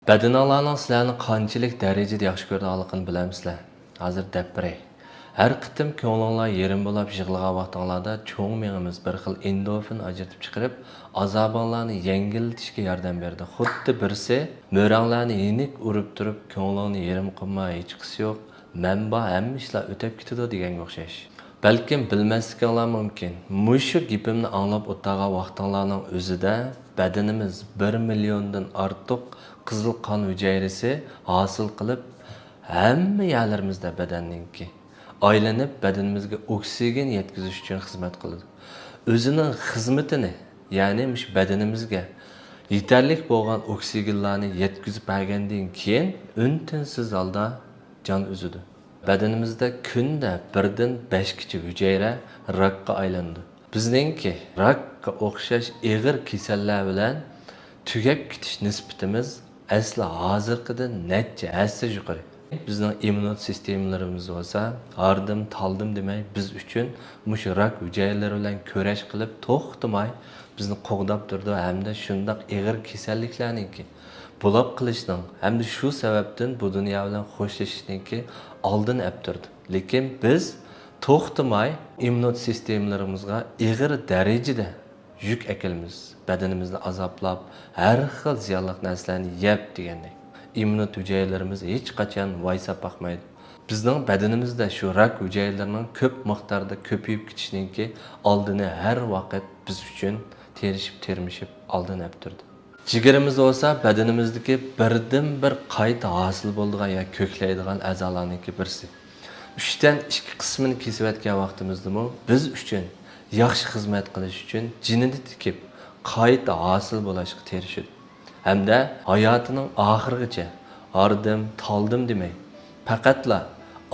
Bədanlarning sizlarni qanchalik darajada yaxshi ko'rganligini bilamsizlar. Hozir deb beray. Har qitim ko'nglinglar yerim bo'lib yig'ilgan vaqtinglarda cho'ng miyamiz bir xil endorfin ajratib chiqarib, azobinglarni yengiltishga yordam berdi. Xuddi birsi mo'ranglarni yenik urib turib, ko'nglingni yerim qilmay, hech qisi yo'q, manba hamma ishlar o'tib ketadi deganga o'xshash. Balkim bilmasliginglar mumkin. Mushu gapimni anglab o'tgan vaqtinglarning o'zida badanimiz 1 milliondan ortiq qizil qon hujayrasi hosil qilib, hamma yerlarimizda badanninki aylanib badanimizga oksigen yetkazish uchun xizmat qiladi. O'zining xizmatini, ya'ni badanimizga yetarli bo'lgan oksigenlarni yetkazib bergandan keyin untinsiz holda jon uzadi. Badanimizda kunda 1dan 5 gacha hujayra rakka aylandi. Bizningki rakka o'xshash og'ir kasallar bilan tugab ketish nisbatimiz asli hozirgidan necha hassa yuqori. Bizning immun sistemalarimiz bo'lsa, ardim taldim demay biz uchun mushu rak hujayralari bilan kurash qilib to'xtamay bizni qo'g'dab turdi hamda shundoq og'ir kasalliklarningki bulab qilishning hamda shu sababdan bu dunyo bilan xo'shlashishninki oldin olib turdi. Lekin biz to'xtamay immun sistemalarimizga og'ir darajada yuk akalmiz. Badanimizni azoblab, har xil ziyonli narsalarni yeb degandek. İmmun hücrelerimiz hiç qachon vaysab bakmaydı. Bizning badanimizda shu rak hujayralarining ko'p miqdorda ko'payib ketishiningki oldini har vaqt biz uchun terishib oldin olib turdi. Jigarimiz bo'lsa badanimizdagi birdan bir qayta hosil bo'ladigan ya ko'klaydigan a'zolarningki birisi. 3dan 2 qismini kesib o'tgan vaqtimizdami biz uchun yaxshi xizmat qilish uchun jinini tikib qayta hosil bo'lishga tirishadi. Hamda hayotining oxirigacha ardim taldim demay faqatla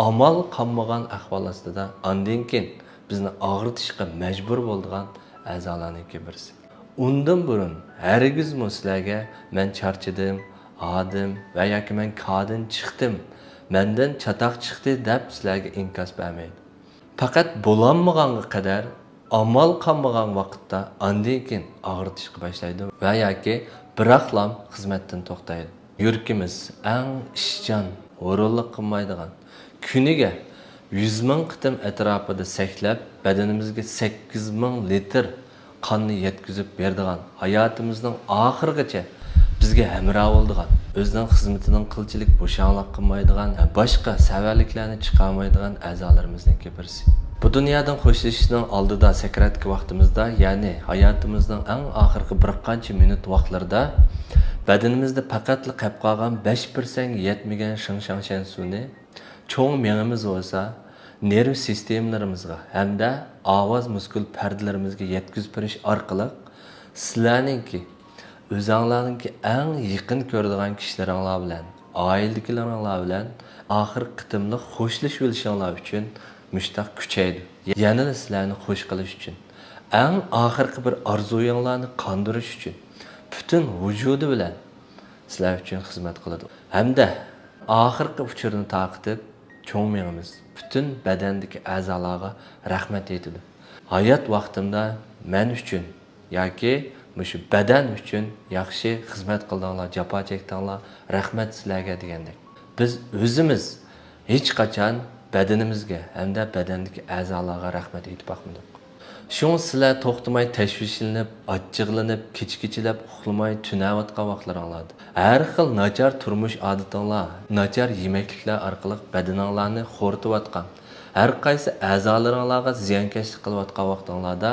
amal qolmagan ahvol ostida ondan keyin bizni og'ritishga majbur bo'lgan a'zolarningki birisi. Undan burun hargiz sizlarga men charchadim, odim va yoki men kodin chiqdim, mendan chatoq chiqdi deb sizlarga inkos bermaydi. Faqat bo'lanmaganga qadar amal qolmagan vaqtda ondan keyin og'ritishga boshlaydi va yoki biroqlam xizmatdan to'xtaydi. Yurkimiz eng ishchan, o'rinliq qilmaydigan, kuniga 100 ming qitim atrofida saklab, badanimizga 8 ming litr qonni yetkazib beradigan, hayotimizning oxirigacha bizga hamroh bo'ladigan, o'zining xizmatining qilchilik bo'shanliq qilmaydigan, boshqa savarliklarni chiqarmaydigan a'zolarimizning birisi. Bu dunyodan xo'shlashishning oldida sakratki vaqtimizda, ya'ni hayotimizning eng oxirgi bir qancha minut vaqtlarida badanimizda faqatli qolib qolgan 5% yetmagan shingshangshan suvni cho'ng miyamiz bo'lsa nerv sistemalarimizga hamda ovoz muskul pardalarimizga yetkazib berish orqali sizlarningki o'zinglarningki eng yaqin ko'radigan kishilaringlar bilan, oiladagilaringlar bilan oxir qitimli xo'shlashib olishinglar uchun mushtaq kuchaydi. Yana sizlarni xush qilish uchun, eng oxirgi bir orzuyinglarni qondirish uchun butun vujudi bilan sizlar uchun xizmat qiladi. Hamda oxirgi uchurni taqitib cho'ng miyamiz butun badandagi a'zolarga rahmat aytadi. Hayot vaqtimda men uchun yoki shu badan uchun yaxshi xizmat qildinglar, jafo chekdinglar, rahmat sizlarga degandek. Biz o'zimiz hech qachon badanimizga hamda badandagi a'zolarga rahmat aytib boqmadik. Shun sizlar to'xtamay tashvishlanib, achchiqlanib, kechikilab uxlamay tunayotgan vaqtlaringlarda har xil nachar turmush odatinglar, nachar yemekliklar orqali badaninglarni xo'rtayotgan, har qaysi a'zolaringlarga ziyonkashlik qilayotgan vaqtinglarda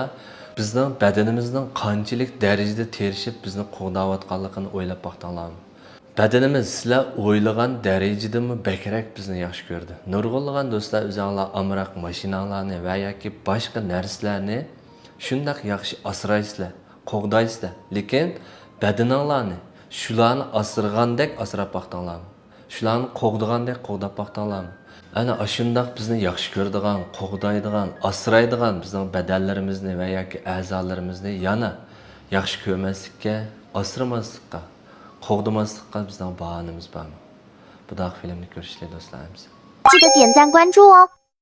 bizning badanimizning qanchalik darajada terishib bizni qo'g'dayotganligini o'ylab boqdinglarmi? Badanimiz sizlar o'ylagan darajadami bakrak bizni yaxshi ko'rdi. Nurg'unlagan do'stlar o'zinglar amroq mashinalarni va yoki boshqa narsalarni shundoq yaxshi asraysizlar, qo'g'daysizlar. Lekin badaninglarni shularni asragandek asrab boqdinglarmi? Shularni qo'g'dagandek qo'g'dab boqdinglarmi? Ana shundoq bizni yaxshi ko'radigan, qo'g'daydigan, asraydigan bizning badanlarimizni va yoki a'zolarimizni yana yaxshi ko'rmaslikka, asramaslikka, qo'g'damaslikqa bizning bahonamiz bormi? Bu da filmni ko'rishlar do'stlarimiz. 记得点赞关注哦。